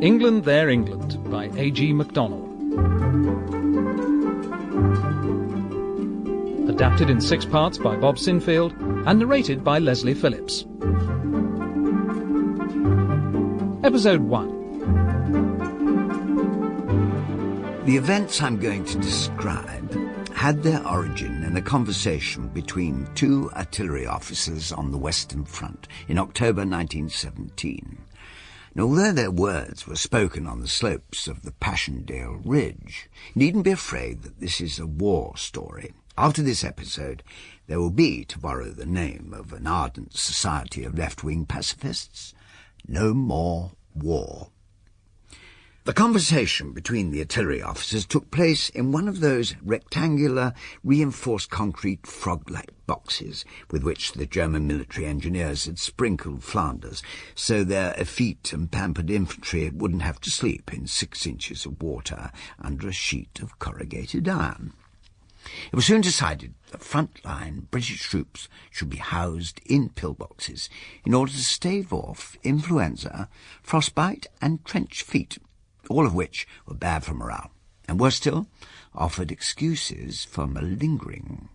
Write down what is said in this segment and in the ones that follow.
England, Their England by A.G. Macdonell. Adapted in 6 parts by Bob Sinfield and narrated by Leslie Phillips. Episode 1. The events I'm going to describe had their origin in a conversation between 2 artillery officers on the Western Front in October 1917. And although their words were spoken on the slopes of the Passchendaele Ridge, you needn't be afraid that this is a war story. After this episode, there will be, to borrow the name of an ardent society of left-wing pacifists, no more war. The conversation between the artillery officers took place in one of those rectangular, reinforced concrete frog-like boxes with which the German military engineers had sprinkled Flanders, so their effete and pampered infantry wouldn't have to sleep in 6 inches of water under a sheet of corrugated iron. It was soon decided that front-line British troops should be housed in pillboxes in order to stave off influenza, frostbite and trench feet, all of which were bad for morale, and worse still, offered excuses for malingering.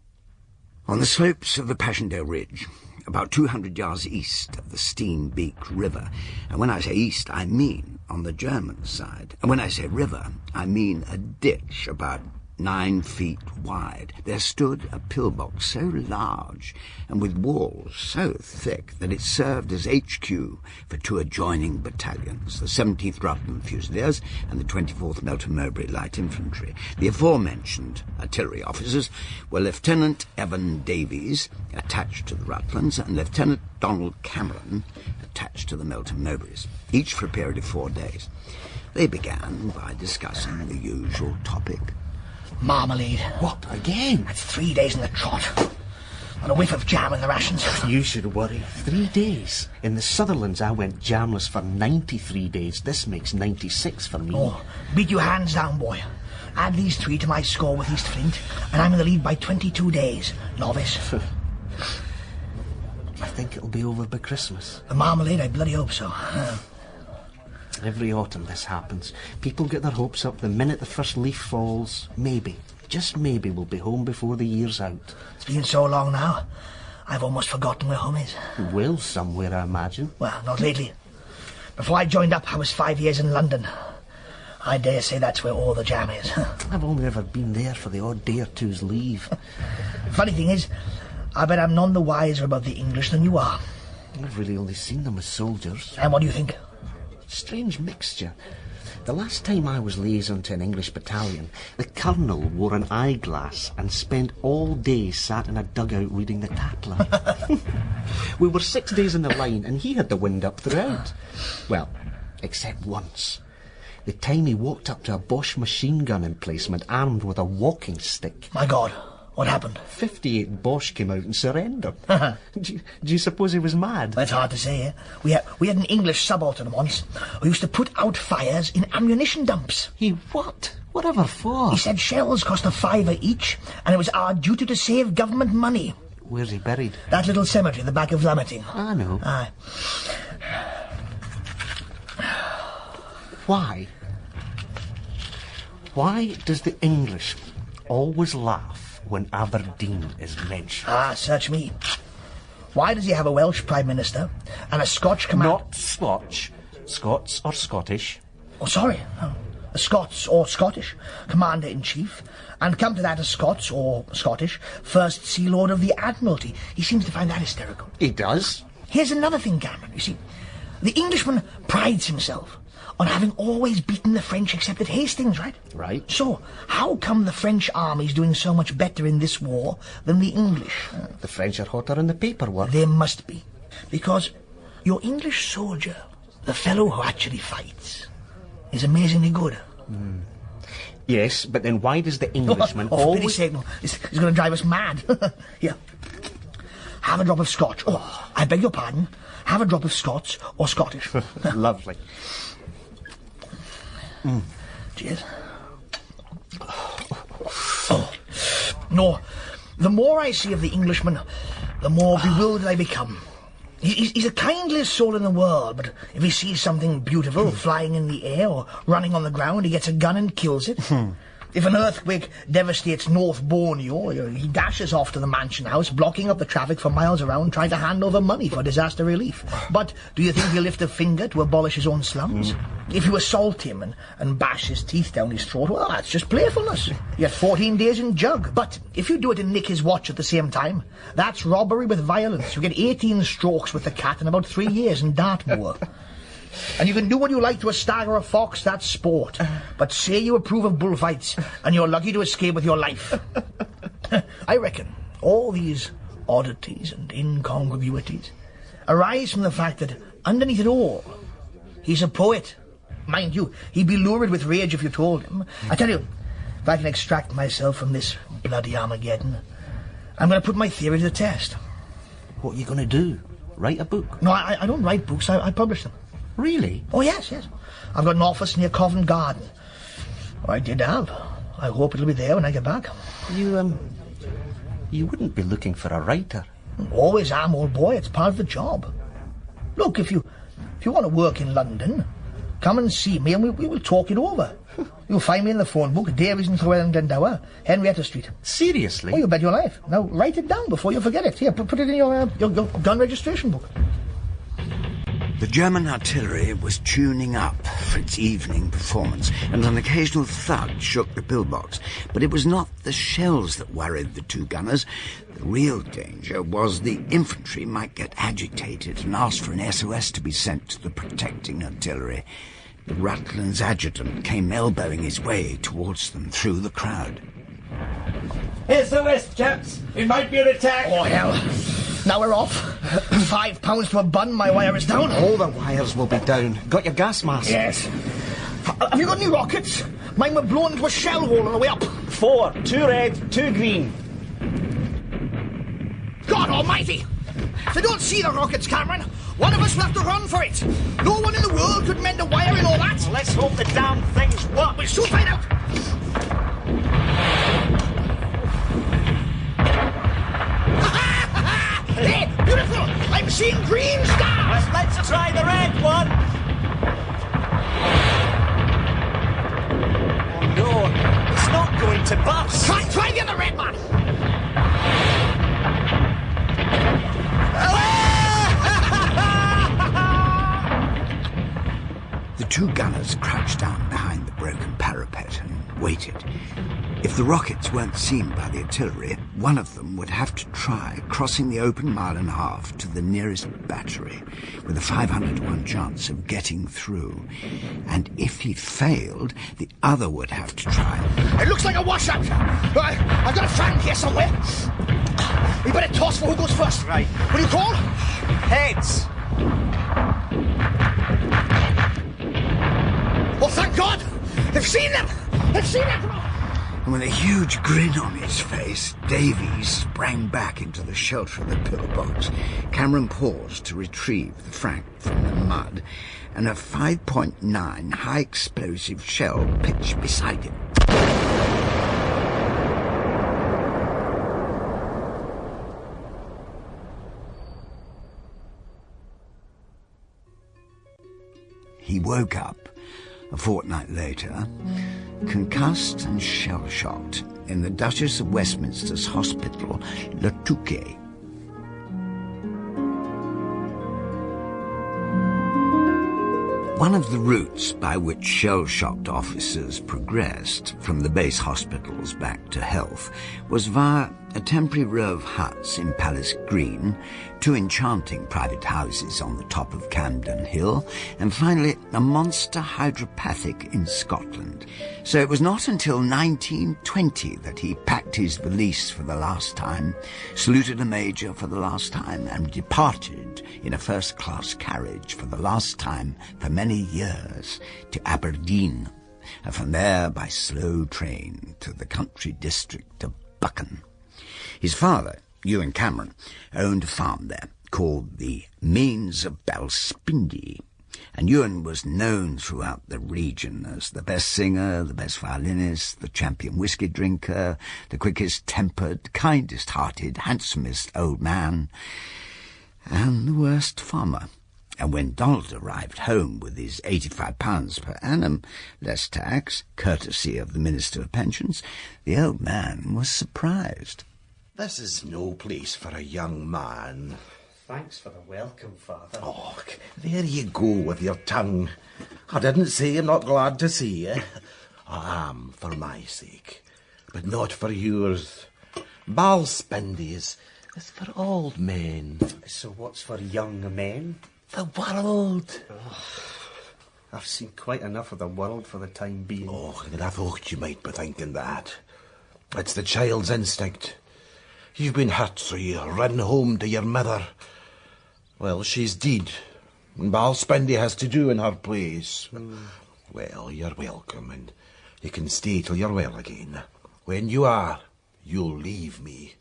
On the slopes of the Passchendaele Ridge, about 200 yards east of the Steenbeek River, and when I say east, I mean on the German side, and when I say river, I mean a ditch about 9 feet wide, there stood a pillbox so large and with walls so thick that it served as HQ for 2 adjoining battalions, the 17th Rutland Fusiliers and the 24th Melton Mowbray Light Infantry. The aforementioned artillery officers were Lieutenant Evan Davies, attached to the Rutlands, and Lieutenant Donald Cameron, attached to the Melton Mowbrays, each for a period of 4 days. They began by discussing the usual topic. Marmalade. What, again? That's 3 days in the trot. And a whiff of jam in the rations. You should worry. 3 days. In the Sutherlands, I went jamless for 93 days. This makes 96 for me. Oh, beat you hands down, boy. Add these 3 to my score with East Flint, and I'm in the lead by 22 days. Novice. I think it'll be over by Christmas. The marmalade, I bloody hope so. Every autumn this happens. People get their hopes up the minute the first leaf falls. Maybe, just maybe, we'll be home before the year's out. It's been so long now, I've almost forgotten where home is. Will somewhere, I imagine. Well, not lately. Before I joined up, I was 5 years in London. I dare say that's where all the jam is. I've only ever been there for the odd day or two's leave. Funny thing is, I bet I'm none the wiser about the English than you are. I've really only seen them as soldiers. And what do you think? Strange mixture. The last time I was liaison to an English battalion, the colonel wore an eyeglass and spent all day sat in a dugout reading the Tatler. We were 6 days in the line and he had the wind up throughout. Well, except once. The time he walked up to a Bosch machine gun emplacement armed with a walking stick. My God, what happened? 58 Bosch came out and surrendered. do you suppose he was mad? That's hard to say, eh? We had an English subaltern once who used to put out fires in ammunition dumps. He what? Whatever for? He said shells cost a £5 each, and it was our duty to save government money. Where's he buried? That little cemetery at the back of Lamerting. I know. Aye. Why? Why does the English always laugh when Aberdeen is mentioned? Ah, search me. Why does he have a Welsh Prime Minister and a Scotch commander? Not Scotch. Scots or Scottish. Oh, sorry. A Scots or Scottish Commander-in-Chief, and come to that, a Scots or Scottish First Sea Lord of the Admiralty. He seems to find that hysterical. He does. Here's another thing, Cameron. You see, the Englishman prides himself on having always beaten the French except at Hastings, right? Right. So, how come the French army's doing so much better in this war than the English? The French are hotter in the paperwork. There must be. Because your English soldier, the fellow who actually fights, is amazingly good. Yes, but then why does the Englishman for always... pity's sake, no. He's going to drive us mad. Here. Have a drop of Scotch. Oh, I beg your pardon. Have a drop of Scots or Scottish. Lovely. Cheers. Oh. No, the more I see of the Englishman, the more bewildered I become. He's the kindliest soul in the world, but if he sees something beautiful flying in the air or running on the ground, he gets a gun and kills it. If an earthquake devastates North Borneo, he dashes off to the mansion house, blocking up the traffic for miles around, trying to hand over money for disaster relief. But do you think he'll lift a finger to abolish his own slums? If you assault him and bash his teeth down his throat, well, that's just playfulness. You get 14 days in jug. But if you do it and nick his watch at the same time, that's robbery with violence. You get 18 strokes with the cat in about 3 years in Dartmoor. And you can do what you like to a stag or a fox, that's sport. But say you approve of bullfights, and you're lucky to escape with your life. I reckon all these oddities and incongruities arise from the fact that underneath it all, he's a poet. Mind you, he'd be lurid with rage if you told him. I tell you, if I can extract myself from this bloody Armageddon, I'm going to put my theory to the test. What are you going to do? Write a book? No, I don't write books, I publish them. Really? Oh, yes. I've got an office near Covent Garden. Or I did have. I hope it'll be there when I get back. You wouldn't be looking for a writer? Always am, old boy. It's part of the job. Look, if you want to work in London, come and see me and we will talk it over. You'll find me in the phone book, Davies and Llewellyn Glendower, Henrietta Street. Seriously? Oh, you bet your life. Now, write it down before you forget it. Here, put it in your gun registration book. The German artillery was tuning up for its evening performance, and an occasional thud shook the pillbox. But it was not the shells that worried the two gunners. The real danger was the infantry might get agitated and ask for an SOS to be sent to the protecting artillery. The Rutland's adjutant came elbowing his way towards them through the crowd. SOS, chaps! It might be an attack! Oh, hell. Now we're off. £5 to a bun, my wire is down. All the wires will be down. Got your gas mask? Yes. Have you got any rockets? Mine were blown into a shell hole on the way up. 4, 2 red, 2 green. God almighty! If they don't see the rockets, Cameron, one of us will have to run for it. No one in the world could mend a wire and all that. Let's hope the damn things work. We'll soon find out. Hey, beautiful! I'm seeing green stars! Let's try the red one! Oh no, it's not going to burst! Try the other red one! The two gunners crouched down behind the broken parapet and waited. If the rockets weren't seen by the artillery, one of them would have to try crossing the open 1.5 miles to the nearest battery, with a 500-to-1 chance of getting through. And if he failed, the other would have to try. It looks like a washout. I've got a fan here somewhere. We better toss for who goes first. Right. Will you call? Heads! Oh, thank God! They've seen them! They've seen them! Come on! And with a huge grin on his face, Davies sprang back into the shelter of the pillbox. Cameron paused to retrieve the frank from the mud, and a 5.9 high-explosive shell pitched beside him. He woke up a fortnight later, concussed and shell-shocked in the Duchess of Westminster's Hospital, Le Touquet. One of the routes by which shell-shocked officers progressed from the base hospitals back to health was via a temporary row of huts in Palace Green, 2 enchanting private houses on the top of Camden Hill, and finally a monster hydropathic in Scotland. So it was not until 1920 that he packed his valise for the last time, saluted a major for the last time, and departed in a first-class carriage for the last time for many years to Aberdeen, and from there by slow train to the country district of Buchan. His father, Ewan Cameron, owned a farm there called the Means of Balspindi, and Ewan was known throughout the region as the best singer, the best violinist, the champion whiskey drinker, the quickest-tempered, kindest-hearted, handsomest old man. and the worst farmer. And when Donald arrived home with his £85 per annum, less tax, courtesy of the Minister of Pensions, the old man was surprised. This is no place for a young man. Thanks for the welcome, Father. Oh, there you go with your tongue. I didn't say I'm not glad to see you. I am, for my sake, but not for yours. Balspindy is for old men. So what's for young men? The world. I've seen quite enough of the world for the time being. Oh, and I thought you might be thinking that. It's the child's instinct. You've been hurt, so you run home to your mother. Well, she's dead, and Balspindy has to do in her place. Well, you're welcome, and you can stay till you're well again. When you are, you'll leave me.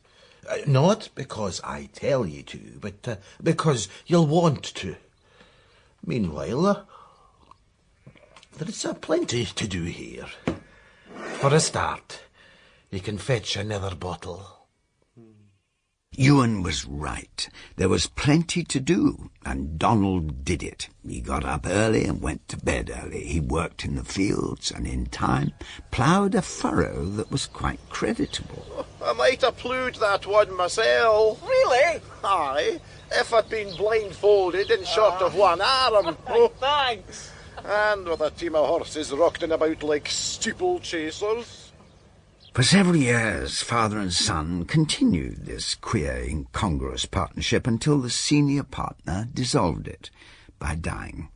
Not because I tell you to, but because you'll want to. Meanwhile, there's plenty to do here. For a start, you can fetch another bottle. Ewan was right. There was plenty to do, and Donald did it. He got up early and went to bed early. He worked in the fields and in time ploughed a furrow that was quite creditable. I might have ploughed that one myself. Really? Aye, if I'd been blindfolded and short of one arm. Oh, Thanks. and with a team of horses rocking about like steeplechasers. For several years, father and son continued this queer, incongruous partnership until the senior partner dissolved it by dying.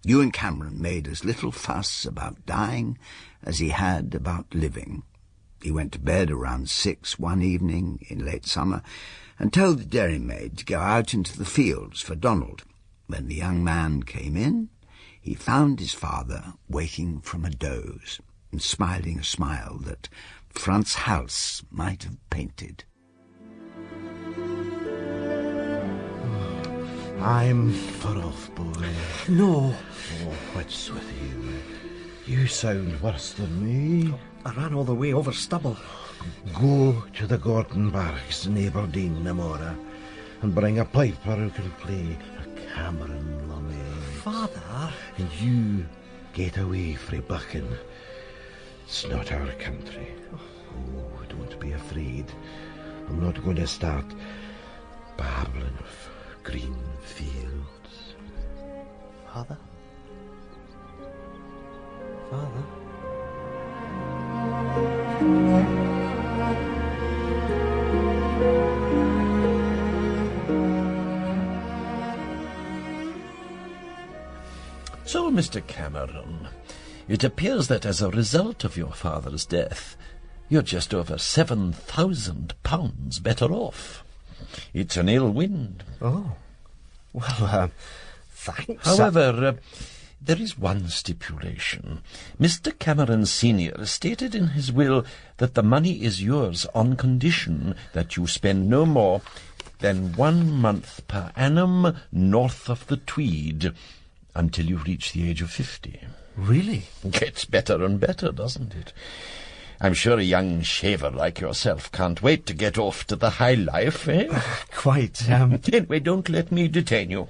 Ewan Cameron made as little fuss about dying as he had about living. He went to bed around 6 one evening in late summer and told the dairymaid to go out into the fields for Donald. When the young man came in, he found his father waking from a doze and smiling a smile that Frans Hals might have painted. I'm far off, boy. No, Oh, what's with you? You sound worse than me. I ran all the way over stubble. Go to the Gordon Barracks in Aberdeen, Namora, and bring a piper who can play a Cameron lament. Father? And you get away frae Buchan. It's not our country. Oh, don't be afraid. I'm not going to start babbling of green fields. Father? Father? So, Mr. Cameron, it appears that as a result of your father's death, you're just over £7,000 better off. It's an ill wind. Oh. Well, thanks. However, there is one stipulation. Mr. Cameron Sr. stated in his will that the money is yours on condition that you spend no more than 1 month per annum north of the Tweed until you reach the age of 50. Really? Gets better and better, doesn't it? I'm sure a young shaver like yourself can't wait to get off to the high life, eh? Quite. Anyway, don't let me detain you.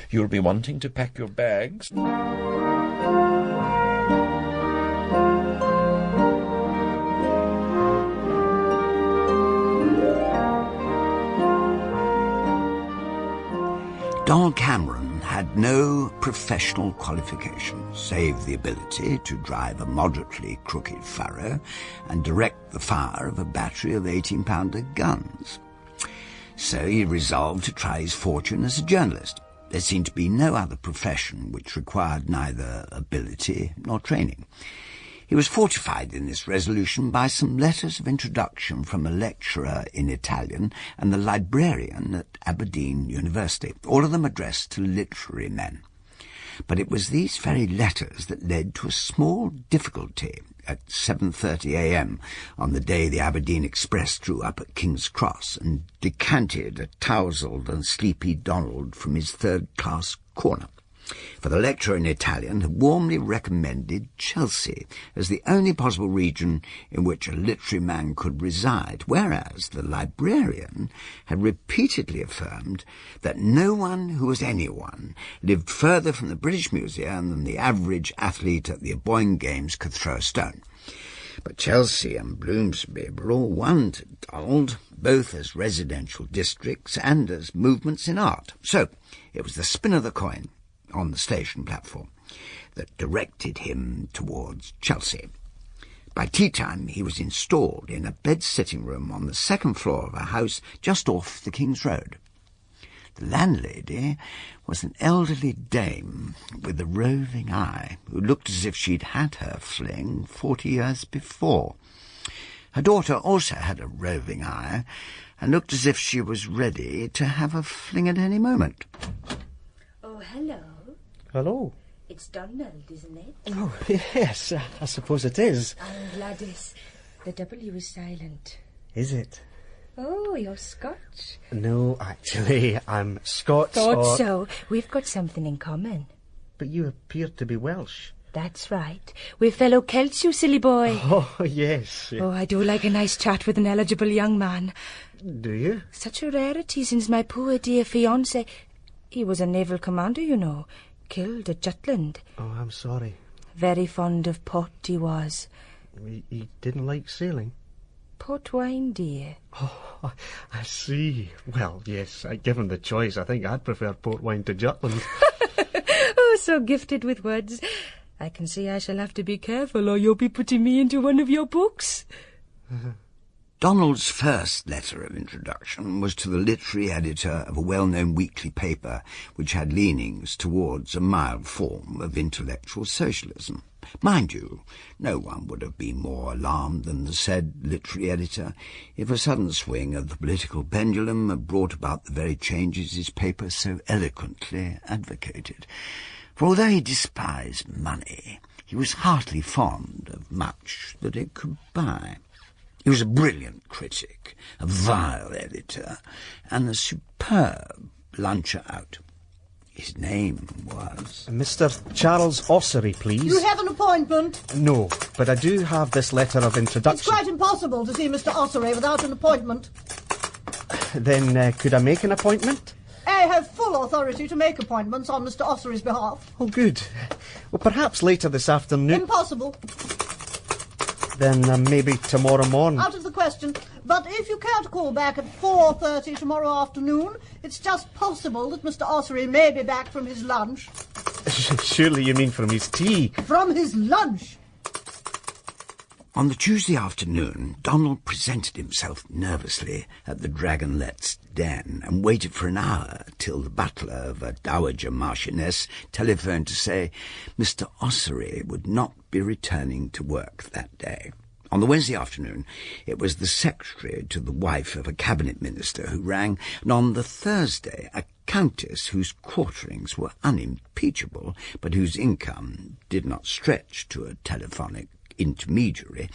You'll be wanting to pack your bags. Donald Cameron had no professional qualifications, save the ability to drive a moderately crooked furrow and direct the fire of a battery of 18-pounder guns. So he resolved to try his fortune as a journalist. There seemed to be no other profession which required neither ability nor training. He was fortified in this resolution by some letters of introduction from a lecturer in Italian and the librarian at Aberdeen University, all of them addressed to literary men. But it was these very letters that led to a small difficulty at 7:30 a.m. on the day the Aberdeen Express drew up at King's Cross and decanted a tousled and sleepy Donald from his third-class corner. For the lecturer in Italian had warmly recommended Chelsea as the only possible region in which a literary man could reside, whereas the librarian had repeatedly affirmed that no one who was anyone lived further from the British Museum than the average athlete at the Aboyne Games could throw a stone. But Chelsea and Bloomsbury were all one to Donald, both as residential districts and as movements in art. So it was the spin of the coin on the station platform that directed him towards Chelsea. By tea-time he was installed in a bed-sitting room on the second floor of a house just off the King's Road. The landlady was an elderly dame with a roving eye who looked as if she'd had her fling 40 years before. Her daughter also had a roving eye and looked as if she was ready to have a fling at any moment. Oh, hello. Hello. It's Donald, isn't it? Oh, yes, I suppose it is. I'm Gladys. The W is silent. Is it? Oh, you're Scotch. No, actually, I'm Scots. Thought so. We've got something in common. But you appear to be Welsh. That's right. We're fellow Celts, you silly boy. Oh, yes. Oh, I do like a nice chat with an eligible young man. Do you? Such a rarity since my poor dear fiancé. He was a naval commander, you know. Killed at Jutland. Oh, I'm sorry. Very fond of port, he was. He didn't like sailing? Port wine, dear. Oh, I see. Well, yes, given the choice, I think I'd prefer port wine to Jutland. Oh, so gifted with words. I can see I shall have to be careful or you'll be putting me into one of your books. Donald's first letter of introduction was to the literary editor of a well-known weekly paper which had leanings towards a mild form of intellectual socialism. Mind you, no one would have been more alarmed than the said literary editor if a sudden swing of the political pendulum had brought about the very changes his paper so eloquently advocated. For although he despised money, he was heartily fond of much that it could buy. He was a brilliant critic, a vile editor, and a superb luncher out. His name was... Mr. Charles Ossory, please. You have an appointment? No, but I do have this letter of introduction. It's quite impossible to see Mr. Ossory without an appointment. Then could I make an appointment? I have full authority to make appointments on Mr. Ossory's behalf. Oh, good. Well, perhaps later this afternoon... Impossible. Then maybe tomorrow morning. Out of the question. But if you can't call back at 4:30 tomorrow afternoon, it's just possible that Mr. Ossory may be back from his lunch. Surely you mean from his tea. From his lunch. On the Tuesday afternoon, Donald presented himself nervously at the Dragonlet's den and waited for an hour till the butler of a dowager marchioness telephoned to say Mr. Ossory would not be returning to work that day. On the Wednesday afternoon, it was the secretary to the wife of a cabinet minister who rang, and on the Thursday, a countess whose quarterings were unimpeachable, but whose income did not stretch to a telephonic intermediary.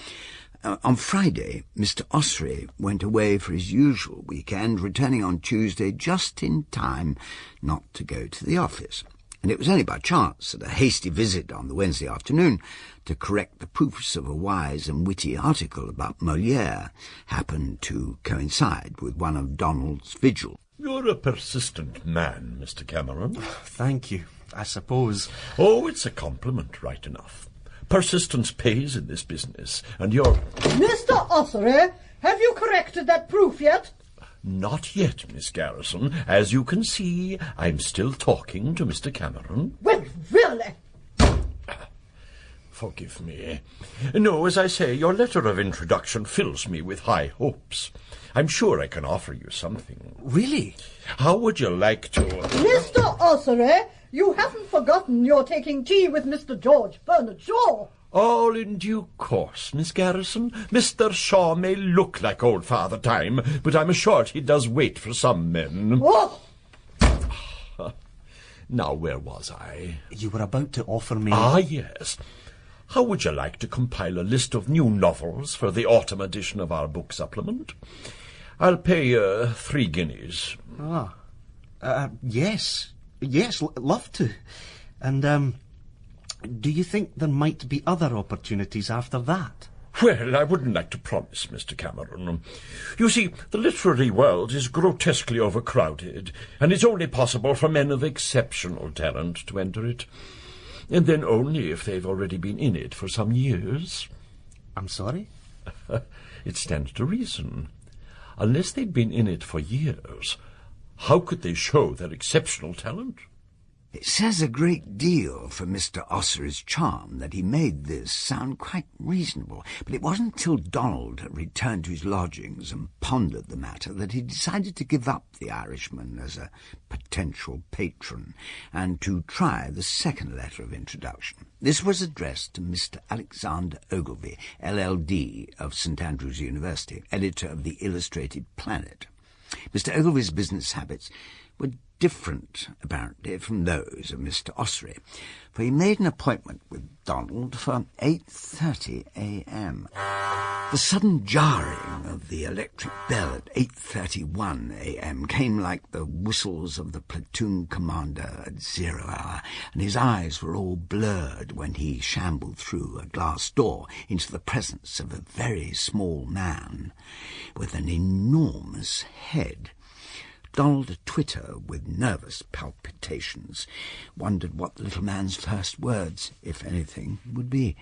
On Friday, Mr. Ossory went away for his usual weekend, returning on Tuesday just in time not to go to the office. And it was only by chance that a hasty visit on the Wednesday afternoon to correct the proofs of a wise and witty article about Molière happened to coincide with one of Donald's vigils. You're a persistent man, Mr. Cameron. Thank you, I suppose. Oh, it's a compliment, right enough. Persistence pays in this business, and you're... Mr. Ossory, have you corrected that proof yet? Not yet, Miss Garrison. As you can see, I'm still talking to Mr. Cameron. Well, really? Forgive me. No, as I say, your letter of introduction fills me with high hopes. I'm sure I can offer you something. Really? How would you like to... Mr. Ossory, you haven't forgotten you're taking tea with Mr. George Bernard Shaw. All in due course, Miss Garrison. Mr. Shaw may look like old Father Time, but I'm assured he does wait for some men. Oh! Now, where was I? You were about to offer me... Ah, yes. How would you like to compile a list of new novels for the autumn edition of our book supplement? I'll pay you 3 guineas. Yes. Yes, love to. And, do you think there might be other opportunities after that? Well, I wouldn't like to promise, Mr. Cameron. You see, the literary world is grotesquely overcrowded, and it's only possible for men of exceptional talent to enter it. And then only if they've already been in it for some years. I'm sorry? It stands to reason. Unless they'd been in it for years, how could they show their exceptional talent? It says a great deal for Mr. Ossory's charm that he made this sound quite reasonable, but it wasn't until Donald had returned to his lodgings and pondered the matter that he decided to give up the Irishman as a potential patron and to try the second letter of introduction. This was addressed to Mr. Alexander Ogilvy, LL.D. of St. Andrews University, editor of the Illustrated Planet. Mr. Ogilvy's business habits were different, apparently, from those of Mr. Ossory, for he made an appointment with Donald for 8:30 a.m. The sudden jarring of the electric bell at 8:31 a.m. came like the whistles of the platoon commander at 0 hour, and his eyes were all blurred when he shambled through a glass door into the presence of a very small man with an enormous head. Donald, a twitter with nervous palpitations, wondered what the little man's first words, if anything, would be.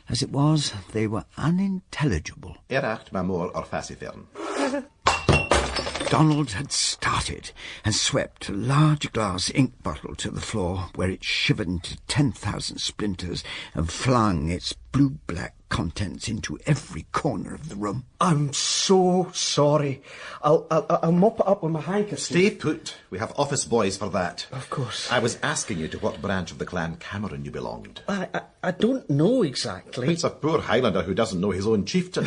As it was, they were unintelligible. Eracht maar more or facifern. Donald had started and swept a large glass ink bottle to the floor, where it shivered into 10,000 splinters and flung its blue-black contents into every corner of the room. I'm so sorry. I'll mop it up with my handkerchief. Stay put. We have office boys for that. Of course. I was asking you to what branch of the clan Cameron you belonged. I don't know exactly. It's a poor Highlander who doesn't know his own chieftain.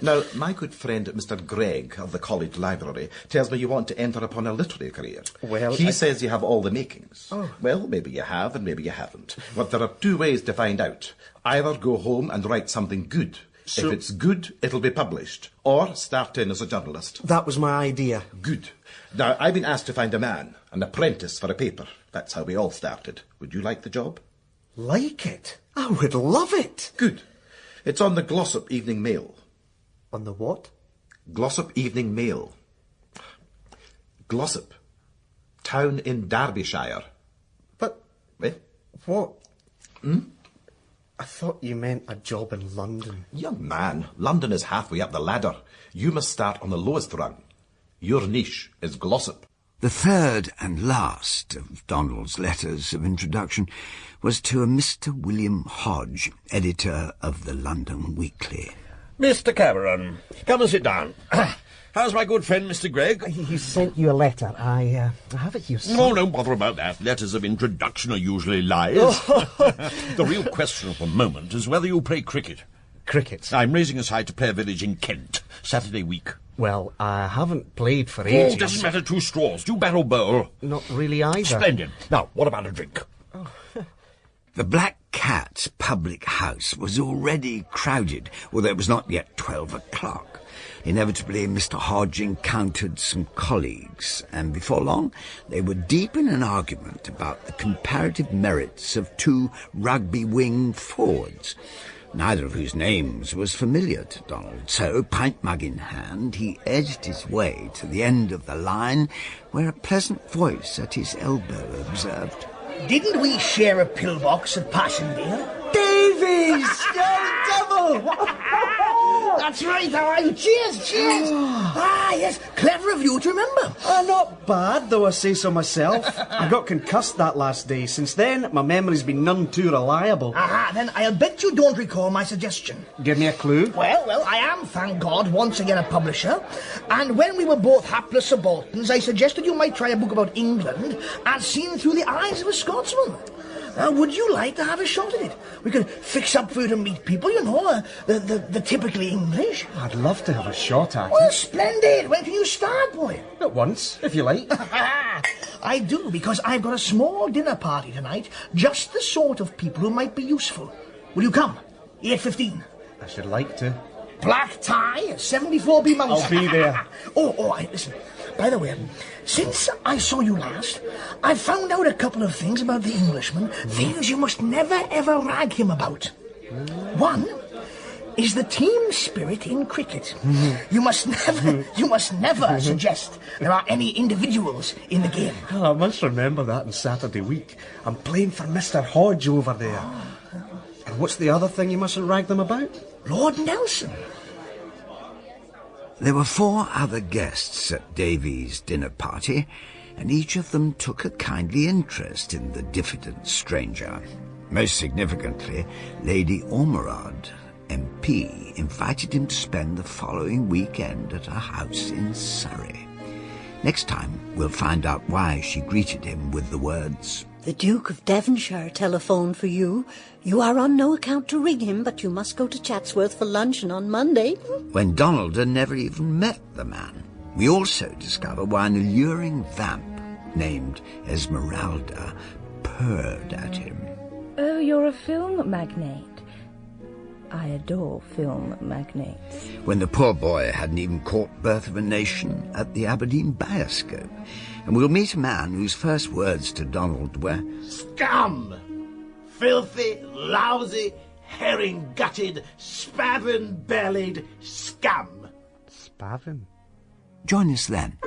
Now, my good friend Mr. Gregg of the college library tells me you want to enter upon a literary career. Well, he says you have all the makings. Oh. Well, maybe you have and maybe you haven't. But there are two ways to find out. Either go home and write something good. So, if it's good, it'll be published. Or start in as a journalist. That was my idea. Good. Now, I've been asked to find a man, an apprentice for a paper. That's how we all started. Would you like the job? Like it? I would love it. Good. It's on the Glossop Evening Mail. On the what? Glossop Evening Mail. Glossop. Town in Derbyshire. But... Eh? What? Hmm? I thought you meant a job in London. Young man, London is halfway up the ladder. You must start on the lowest rung. Your niche is Glossop. The third and last of Donald's letters of introduction was to a Mr. William Hodge, editor of the London Weekly. Mr. Cameron, come and sit down. How's my good friend, Mr. Gregg? He sent you a letter. I have it here. Oh, don't bother about that. Letters of introduction are usually lies. The real question of the moment is whether you play cricket. Cricket? I'm raising a side to Player Village in Kent, Saturday week. Well, I haven't played for ages. Oh, doesn't matter, two straws. Do you bat or bowl? Not really either. Splendid. Now, what about a drink? Oh. The Black Cat public house was already crowded, although it was not yet 12 o'clock. Inevitably, Mr. Hodge encountered some colleagues, and before long they were deep in an argument about the comparative merits of two rugby wing forwards, neither of whose names was familiar to Donald. So, pint mug in hand, he edged his way to the end of the line, where a pleasant voice at his elbow observed, "Didn't we share a pillbox at Passchendaele?" Davies! Devil! That's right, how are you? Cheers, cheers! Yes, clever of you to remember. Not bad, though I say so myself. I got concussed that last day. Since then, my memory's been none too reliable. Then I'll bet you don't recall my suggestion. Give me a clue. Well, I am, thank God, once again a publisher, and when we were both hapless subalterns, I suggested you might try a book about England as seen through the eyes of a Scotsman. Would you like to have a shot at it? We could fix up for you to meet people, you know, the typically English. I'd love to have a shot at it. Well, splendid. When can you start, boy? At once, if you like. I do, because I've got a small dinner party tonight, just the sort of people who might be useful. Will you come? 8:15. I should like to. Black tie, 74B Mountain. I'll be there. Listen. By the way, since I saw you last, I've found out a couple of things about the Englishman, things you must never ever rag him about. One is the team spirit in cricket. You must never suggest there are any individuals in the game. Oh, I must remember that on Saturday week. I'm playing for Mr. Hodge over there. And what's the other thing you mustn't rag them about? Lord Nelson. There were 4 other guests at Davy's dinner party, and each of them took a kindly interest in the diffident stranger. Most significantly, Lady Ormerod, MP, invited him to spend the following weekend at her house in Surrey. Next time, we'll find out why she greeted him with the words, "The Duke of Devonshire telephoned for you. You are on no account to ring him, but you must go to Chatsworth for luncheon on Monday." when Donald had never even met the man. We also discover why an alluring vamp named Esmeralda purred at him. Oh, you're a film magnate. I adore film magnates. When the poor boy hadn't even caught Birth of a Nation at the Aberdeen Bioscope. And we'll meet a man whose first words to Donald were, Scum! Filthy, lousy, herring-gutted, spavin-bellied scum. Spavin? Join us then.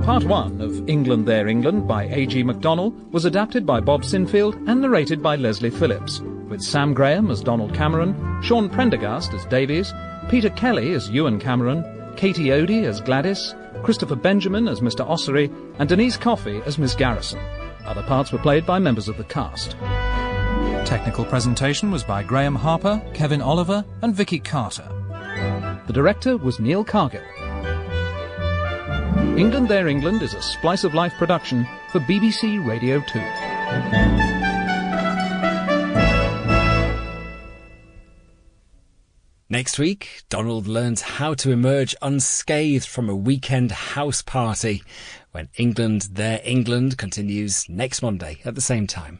Part 1 of England, There, England by A.G. Macdonell was adapted by Bob Sinfield and narrated by Leslie Phillips, with Sam Graham as Donald Cameron, Sean Prendergast as Davies, Peter Kelly as Ewan Cameron, Katie Odie as Gladys, Christopher Benjamin as Mr. Ossory, and Denise Coffey as Miss Garrison. Other parts were played by members of the cast. Technical presentation was by Graham Harper, Kevin Oliver and Vicky Carter. The director was Neil Cargill. England, There, England is a Splice of Life production for BBC Radio 2. Next week, Donald learns how to emerge unscathed from a weekend house party when England, There, England continues next Monday at the same time.